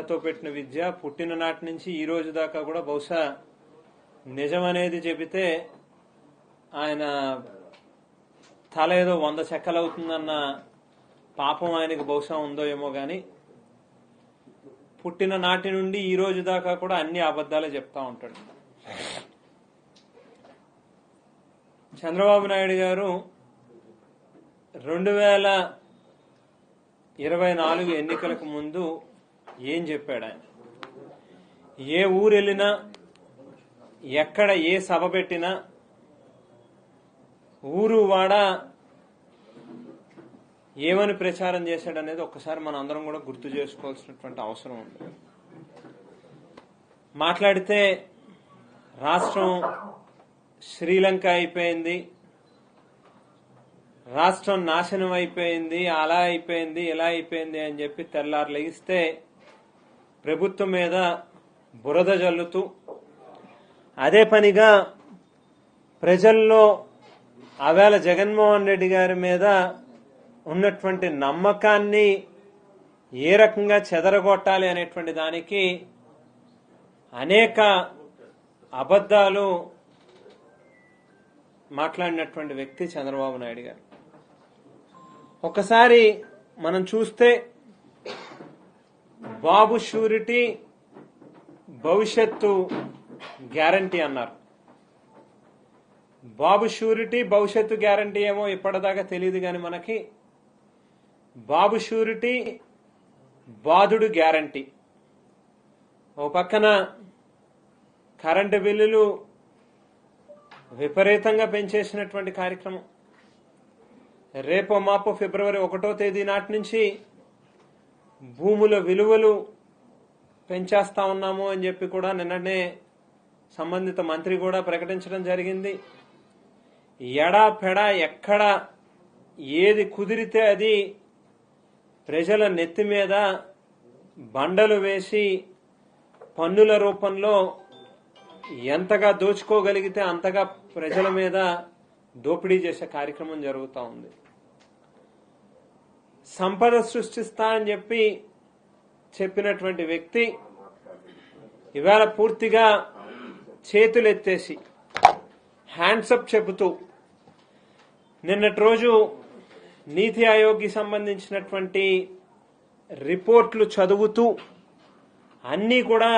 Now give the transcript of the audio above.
తో పెట్టిన విద్య పుట్టిన నాటి నుంచి ఈ రోజు దాకా కూడా బహుశా నిజమనేది చెబితే ఆయన తల ఏదో 100 చెక్కలవుతుందన్న పాపం ఆయనకు బహుశా ఉందో ఏమో గాని పుట్టిన నాటి నుండి ఈ రోజు దాకా కూడా అన్ని అబద్ధాలే చెప్తా ఉంటాడు. చంద్రబాబు నాయుడు గారు 2024 ఎన్నికలకు ముందు ఏం చెప్పాడు? ఆయన ఏ ఊరు వెళ్ళినా ఎక్కడ ఏ సభ పెట్టినా ఊరు వాడ ఏమని ప్రచారం చేశాడనేది ఒక్కసారి మన అందరం కూడా గుర్తు చేసుకోవాల్సినటువంటి అవసరం ఉంది. మాట్లాడితే రాష్ట్రం శ్రీలంక అయిపోయింది, రాష్ట్రం నాశనం అయిపోయింది, అలా అయిపోయింది, ఇలా అయిపోయింది అని చెప్పి తెల్లారు లెగిస్తే ప్రభుత్వం మీద బురద జల్లుతూ అదే పనిగా ప్రజల్లో ఆవేళ జగన్మోహన్ రెడ్డి గారి మీద ఉన్నటువంటి నమ్మకాన్ని ఏ రకంగా చెదరగొట్టాలి అనేటువంటి దానికి అనేక అబద్ధాలు మాట్లాడినటువంటి వ్యక్తి చంద్రబాబు నాయుడు గారు. ఒకసారి మనం చూస్తే బాబు షూరిటీ భవిష్యత్తు గ్యారంటీ అన్నారు. బాబు షూరిటీ భవిష్యత్తు గ్యారంటీ ఏమో ఇప్పటిదాకా తెలియదు కానీ మనకి బాబు షూరిటీ బాధుడు గ్యారంటీ. ఓ పక్కన కరెంటు బిల్లులు విపరీతంగా పెంచేసినటువంటి కార్యక్రమం. రేపో మాపో ఫిబ్రవరి 1వ తేదీ నాటి నుంచి భూముల విలువలు పెంచేస్తా ఉన్నాము అని చెప్పి కూడా నిన్ననే సంబంధిత మంత్రి కూడా ప్రకటించడం జరిగింది. ఎడా పెడా ఎక్కడ ఏది కుదిరితే అది ప్రజల నెత్తి మీద బండలు వేసి పన్నుల రూపంలో ఎంతగా దోచుకోగలిగితే అంతగా ప్రజల మీద దోపిడీ చేసే కార్యక్రమం జరుగుతూ ఉంది. సంపద సృష్టిస్తా అని చెప్పి చెప్పినటువంటి వ్యక్తి ఇవాళ పూర్తిగా చేతులెత్తేసి హ్యాండ్సప్ చెబుతూ నిన్నటి రోజు నీతి ఆయోగ్కి సంబంధించినటువంటి రిపోర్ట్లు చదువుతూ అన్నీ కూడా